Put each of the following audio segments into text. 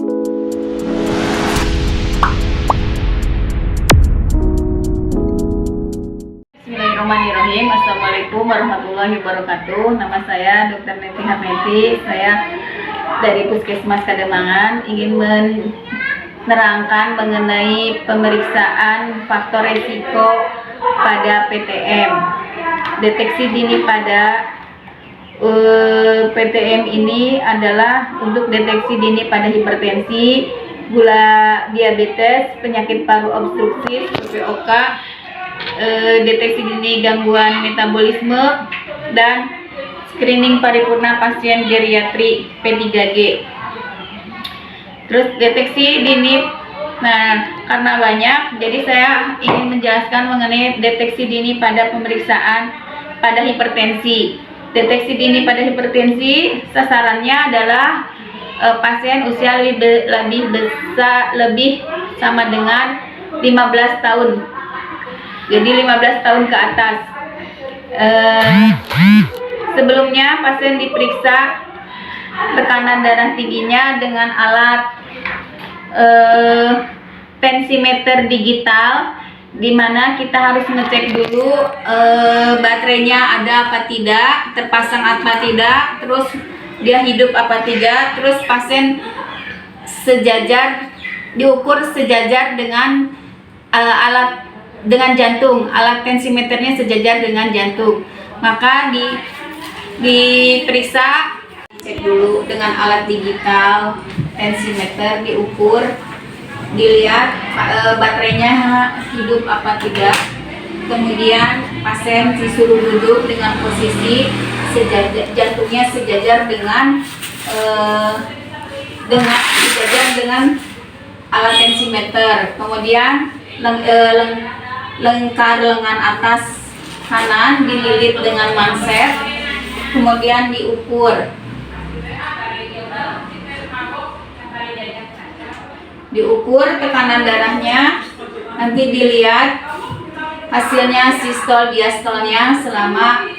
Bismillahirrahmanirrahim. Assalamualaikum warahmatullahi wabarakatuh. Nama saya Dr. Neti Harmeti. Saya dari Puskesmas Kademangan ingin menerangkan mengenai pemeriksaan faktor resiko pada PTM. Deteksi dini pada PTM ini adalah untuk deteksi dini pada hipertensi, gula diabetes, penyakit paru obstruktif, PPOK, deteksi dini gangguan metabolisme, dan screening paripurna pasien geriatri P3G. Terus deteksi dini, karena banyak, jadi saya ingin menjelaskan mengenai deteksi dini pada pemeriksaan pada hipertensi. Deteksi dini pada hipertensi sasarannya adalah pasien usia lebih sama dengan 15 tahun. Jadi 15 tahun ke atas. Sebelumnya pasien diperiksa tekanan darah tingginya dengan alat tensimeter digital, di mana kita harus ngecek dulu baterainya ada apa tidak, terpasang apa tidak, terus dia hidup apa tidak, terus pasien sejajar, diukur sejajar dengan alat dengan jantung, alat tensimeternya sejajar dengan jantung. Maka diperiksa, cek dulu dengan alat digital tensimeter, diukur, dilihat baterainya hidup apa tidak. Kemudian pasien disuruh duduk dengan posisi jantungnya sejajar dengan alat tensimeter. Kemudian lengkar lengan atas kanan dililit dengan manset, kemudian diukur tekanan darahnya, nanti dilihat hasilnya sistol diastolnya selama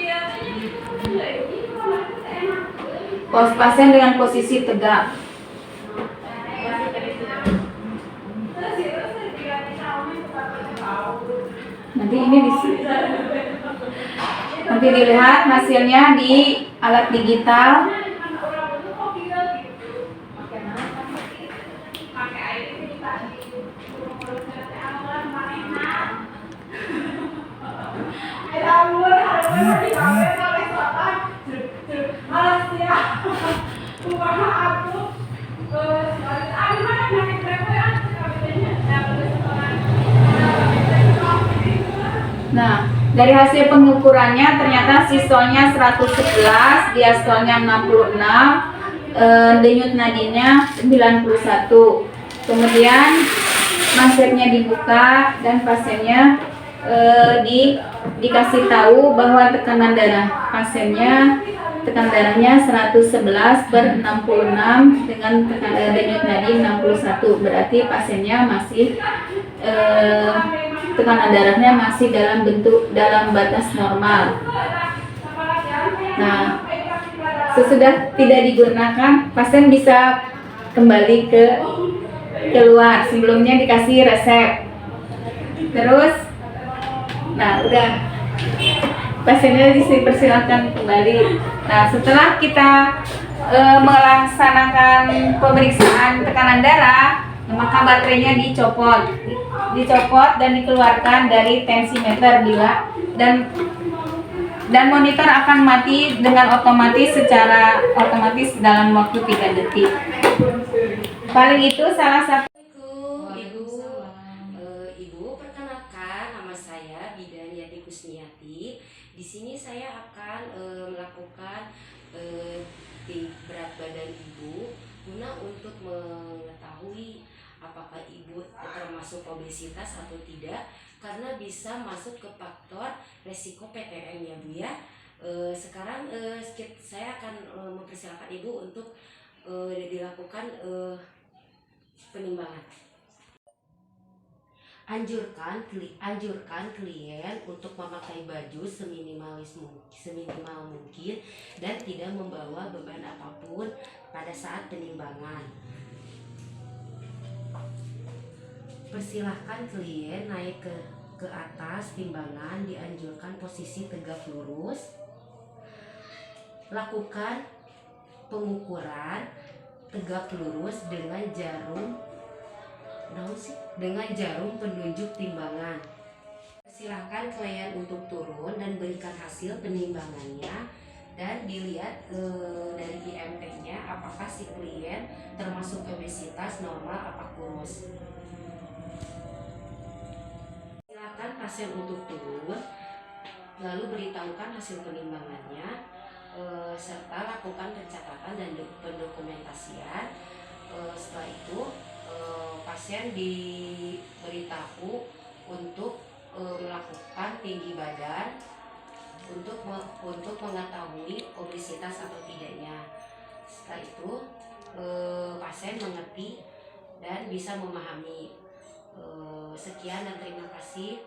pasien dengan posisi tegak. Nanti dilihat hasilnya di alat digital. Nah, dari hasil pengukurannya ternyata sistolnya 111, diastolnya 66, denyut nadinya 91. Kemudian mansetnya dibuka dan pasiennya dikasih tahu bahwa tekanan darah pasiennya, tekanan darahnya 111/66 dengan denyut nadi 61. Berarti pasiennya masih tekanan darahnya masih dalam batas normal. Nah, sesudah tidak digunakan, pasien bisa kembali keluar. Sebelumnya dikasih resep. Terus, udah, pasiennya dipersilakan kembali. Nah, setelah kita melaksanakan pemeriksaan tekanan darah, maka baterainya dicopot dan dikeluarkan dari tensimeter dan monitor akan mati secara otomatis dalam waktu 3 detik. Paling itu salah satu. Ibu, perkenalkan, nama saya Bidan Yati Kusniati. Di sini saya akan melakukan berat badan ibu guna untuk mengetahui apakah ibu termasuk obesitas atau tidak, karena bisa masuk ke faktor resiko PTM ya Bu ya. Sekarang saya akan mempersilakan ibu untuk dilakukan penimbangan. Anjurkan klien untuk memakai baju seminimal mungkin dan tidak membawa beban apapun pada saat penimbangan. Persilahkan klien naik ke atas timbangan, dianjurkan posisi tegak lurus. Lakukan pengukuran tegak lurus dengan jarum penunjuk timbangan. Silahkan klien untuk turun dan berikan hasil penimbangannya dan dilihat dari IMP-nya apakah si klien termasuk obesitas, normal, apa kurus. Silakan pasien untuk turun, lalu beritahukan hasil penimbangannya, serta lakukan pencatatan dan pendokumentasian. Setelah itu pasien diberitahu untuk melakukan tinggi badan untuk mengetahui obesitas atau tidaknya. Setelah itu pasien mengerti dan bisa memahami. Sekian dan terima kasih.